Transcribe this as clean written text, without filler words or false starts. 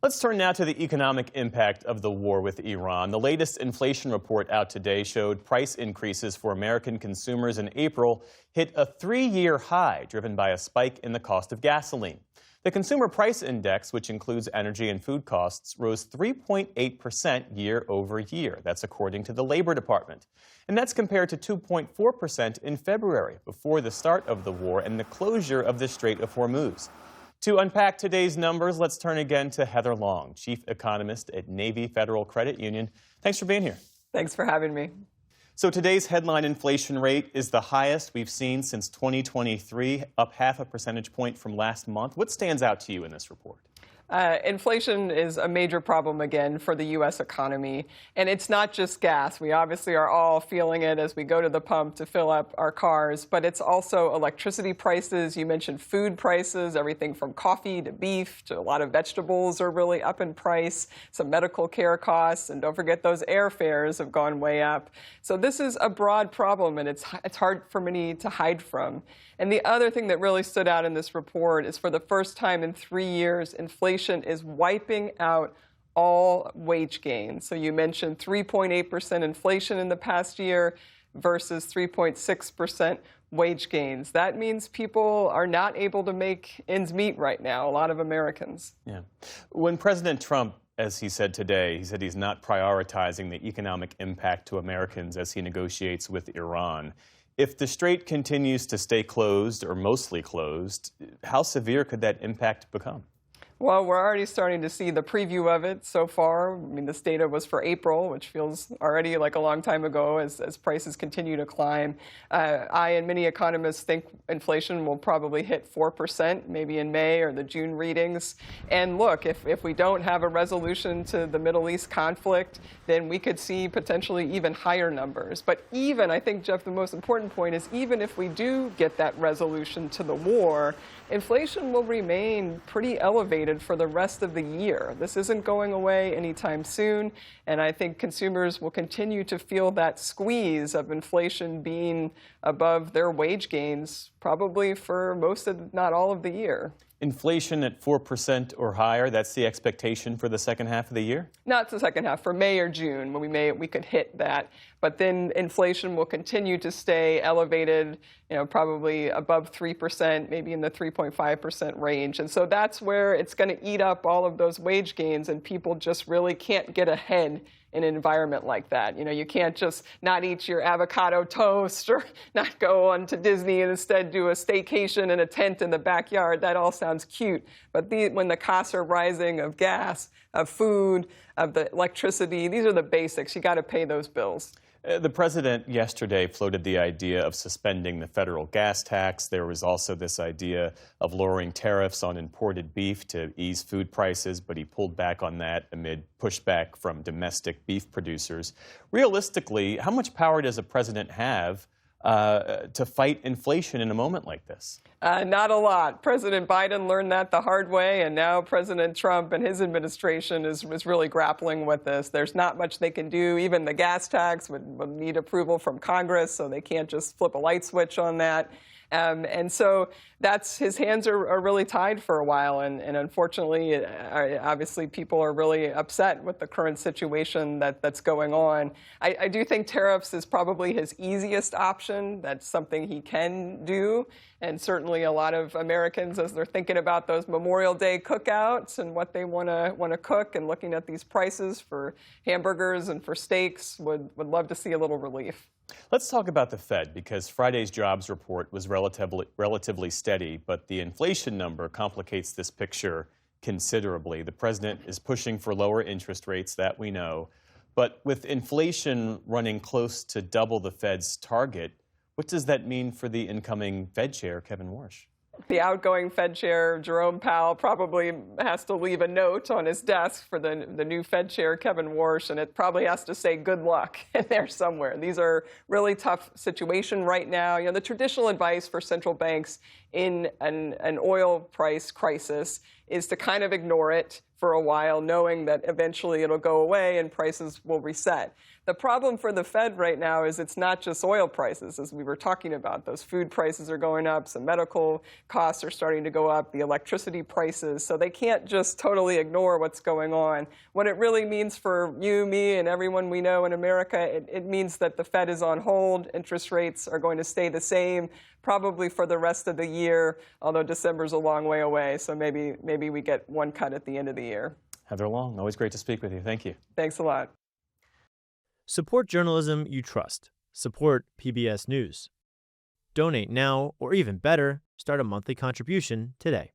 Let's turn now to the economic impact of the war with Iran. The latest inflation report out today showed price increases for American consumers in April hit a 3-year high, driven by a spike in the cost of gasoline. The Consumer Price Index, which includes energy and food costs, rose 3.8% year over year. That's according to the Labor Department. And that's compared to 2.4% in February, before the start of the war and the closure of the Strait of Hormuz. To unpack today's numbers, let's turn again to Heather Long, Chief Economist at Navy Federal Credit Union. Thanks for being here. Thanks for having me. So today's headline inflation rate is the highest we've seen since 2023, up 0.5 percentage point from last month. What stands out to you in this report? Inflation is a major problem again for the U.S. economy. And it's not just gas. We obviously are all feeling it as we go to the pump to fill up our cars. But it's also electricity prices. You mentioned food prices, everything from coffee to beef to a lot of vegetables are really up in price. Some medical care costs. And don't forget those airfares have gone way up. So this is a broad problem, and it's hard for many to hide from. And the other thing that really stood out in this report is for the first time in 3 years, inflation is wiping out all wage gains. So you mentioned 3.8% inflation in the past year versus 3.6% wage gains. That means people are not able to make ends meet right now, a lot of Americans. Yeah. When President Trump, as he said today, he said he's not prioritizing the economic impact to Americans as he negotiates with Iran. If the strait continues to stay closed or mostly closed, how severe could that impact become? Well, we're already starting to see the preview of it so far. I mean, this data was for April, which feels already like a long time ago as prices continue to climb. I and many economists think inflation will probably hit 4%, maybe in May or the June readings. And look, if we don't have a resolution to the Middle East conflict, then we could see potentially even higher numbers. But even, I think, Geoff, the most important point is even if we do get that resolution to the war, inflation will remain pretty elevated for the rest of the year. This isn't going away anytime soon, and I think consumers will continue to feel that squeeze of inflation being above their wage gains probably for most of, not all of the year. Inflation at 4% or higher, that's the expectation for the second half of the year? Not the second half, for May or June, when we could hit that. But then inflation will continue to stay elevated, probably above 3%, maybe in the 3.5% range. And so that's where it's going to eat up all of those wage gains, and people just really can't get ahead in an environment like that. You can't just not eat your avocado toast or not go on to Disney and instead do a staycation in a tent in the backyard. That all sounds cute. But when the costs are rising of gas, of food, of the electricity, these are the basics. You got to pay those bills. The president yesterday floated the idea of suspending the federal gas tax. There was also this idea of lowering tariffs on imported beef to ease food prices, but he pulled back on that amid pushback from domestic beef producers. Realistically, how much power does a president have to fight inflation in a moment like this? Not a lot. President Biden learned that the hard way, and now President Trump and his administration is really grappling with this. There's not much they can do. Even the gas tax would need approval from Congress, so they can't just flip a light switch on that. And so his hands are really tied for a while. And unfortunately, obviously, people are really upset with the current situation that's going on. I do think tariffs is probably his easiest option. That's something he can do. And certainly a lot of Americans, as they're thinking about those Memorial Day cookouts and what they want to cook and looking at these prices for hamburgers and for steaks, would love to see a little relief. Let's talk about the Fed, because Friday's jobs report was relatively steady, but the inflation number complicates this picture considerably. The president is pushing for lower interest rates, that we know. But with inflation running close to double the Fed's target, what does that mean for the incoming Fed chair, Kevin Warsh? The outgoing Fed chair, Jerome Powell, probably has to leave a note on his desk for the new Fed chair, Kevin Warsh, and it probably has to say good luck in there somewhere. These are really tough situation right now. The traditional advice for central banks in an oil price crisis is to kind of ignore it for a while, knowing that eventually it'll go away and prices will reset. The problem for the Fed right now is it's not just oil prices, as we were talking about. Those food prices are going up, some medical costs are starting to go up, the electricity prices, so they can't just totally ignore what's going on. What it really means for you, me, and everyone we know in America, it means that the Fed is on hold, interest rates are going to stay the same, probably for the rest of the year, although December's a long way away, so maybe we get one cut at the end of the year. Heather Long, always great to speak with you. Thank you. Thanks a lot. Support journalism you trust. Support PBS News. Donate now, or even better, start a monthly contribution today.